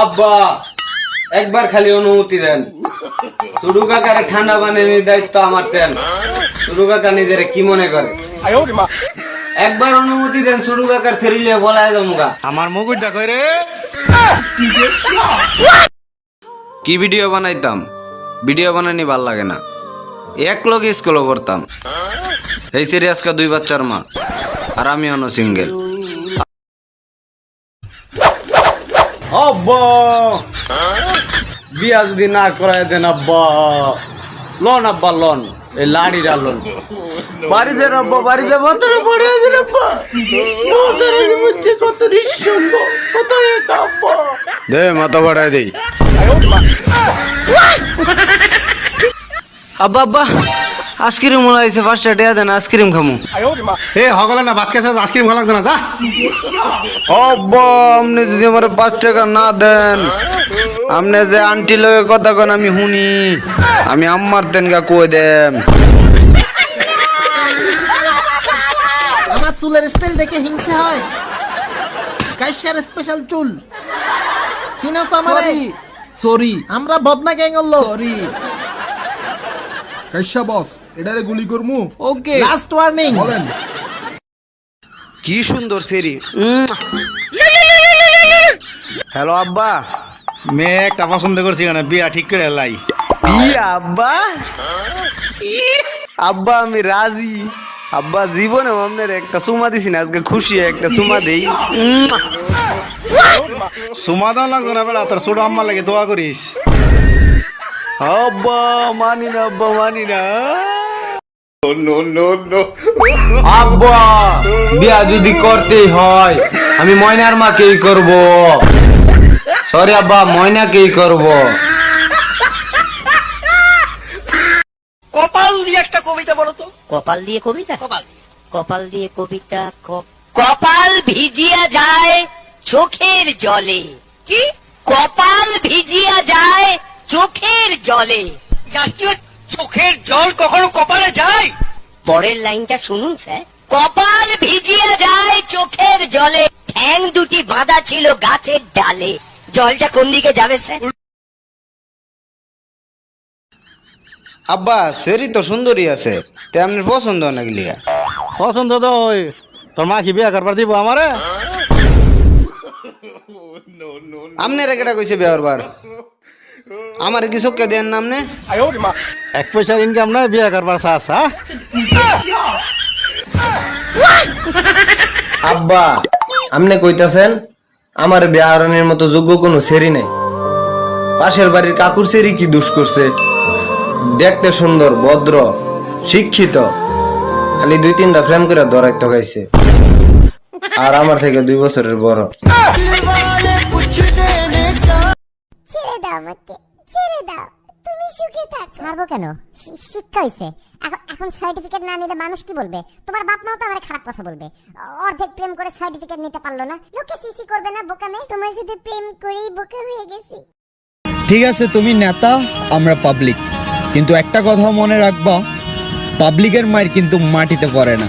আব্বা একবার খালি অনুমতি দেন, সুডু কাকার ঠান্ডা পানির দায়িত্ব আমার দেন। সুডু কাকা নিজের কি মনে করে, একবার অনুমতি দেন, সুডু কাকার শরীরে বলায় দমগা। আমার মুকুটটা কই রে? কি ভিডিও বানাইতাম, ভিডিও বানানি ভাল লাগে না। এক লোক স্কুলে পড়তাম, এই সিরিয়াস কা 2 বাচ্চার মা, আর আমি অন্য সিঙ্গেল। আব্বা বিয়া যদি না করাই দেন আব্বা, লোন আব্বা লোন, এই লাড়িরা লোন। বাড়ি দেন আব্বা, বাড়ি যাবো তোরা পড়ে দেন আব্বা। কত নিঃসঙ্গ, কত একা আব্বা। দে মাথা বাড়াই দেই। আব্বা আব্বা আইসক্রিম মনে হয়েছে, 5টা টাকা দেন, আইসক্রিম খামু। এ হগলে না ভাত খেয়েছে, আইসক্রিম খাওয়া লাগতো না, যা। আব্বা আপনি যদি আমার 5 টাকা না দেন, আপনি যে আন্টি লগে কথা কন আমি শুনি, আমি আম্মার তেনকা কই দেন। আমার চুলের স্টাইল দেখে হিংসা হয়। কাইসার স্পেশাল চুল সিনাস আমারে। সরি আমরা বদনা গ্যাংয়ের লোক। সরি। কাইসা বস, এটারে গুলি করমু। Okay last warning. বলেন। কি সুন্দর সেরি। হ্যালো আব্বা। মেয়ে একটা পছন্দ করছি না, বিয়া ঠিক করে লাই। কি আব্বা? আব্বা আমি রাজি। আব্বা জীবনে আপনার একটা চুমা দিছি না, আজকে খুশি একটা চুমা দেই। সুমা দাও লাগতো না বেড়া, তোর ছোট আম্মা লাগে দোয়া করিস। আব্বা মানি না, আব্বা মানি না। আব্বা বিয়া যদি করতেই হয় আমি ময়নার মাকেই করব। সরি আব্বা, ময়নাকেই করব। কপাল দিয়ে একটা কবিতা বলো তো। কপাল দিয়ে কবিতা? কপাল দিয়ে কবিতা। কপাল ভিজিয়া যায় চোখের জলে। কি? কপাল ভিজিয়া যায় চোখের জলে। জাতীয় চোখের জল কখনো কপালে যায়? পরের লাইনটা শুনুন স্যার। কপাল ভিজিয়া যায় চোখের জলে, ঠ্যাং দুটি বাঁধা ছিল গাছের ডালে। জলটা কোন দিকে যাবে স্যার? আব্বা সেরি তো সুন্দরী আছে, তেমনি পছন্দ অনেক লিয়া। পছন্দ তো ওই তোর মা কি বিয়া করবার দিব আমারে? আমনে রেকেটা কইছে বিয়ার বার, আমার কি চোখকে দেন না আমনে? 1 পয়সার ইনকাম নাই, বিয়া করবার চাস? হ্যাঁ আব্বা আমনে কইতাছেন আমার বিয়ারনের মতো যোগ্য কোনো সেরি নাই। পাশের বাড়ির কাকুর সেরি কি দোষ করছে? দেখতে সুন্দর, ভদ্র, শিক্ষিত, খালি 2-3টা ফ্রেম করে ধরাইতে খাইছে, আর আমার থেকে 2 বছরের বড়। ছেড়ে দাও আমাকে, ছেড়ে দাও, তুমি সুখে থাকো। ছাড়বো কেন? শিক্ষা হইছে। এখন সার্টিফিকেট না নিলে মানুষ কি বলবে? তোমার বাপ মাও তো আমার খারাপ কথা বলবে। অর্ধেক প্রেম করে সার্টিফিকেট নিতে পারলো না, লোকে সিসি করবে না বোকা মেয়ে? তোমার সাথে প্রেম করেই বোকা হয়ে গেছি। ঠিক আছে, তুমি নেতা, আমরা পাবলিক, কিন্তু একটা কথা মনে রাখবা, পাবলিকের মায়ের কিন্তু মাটিতে পড়ে না।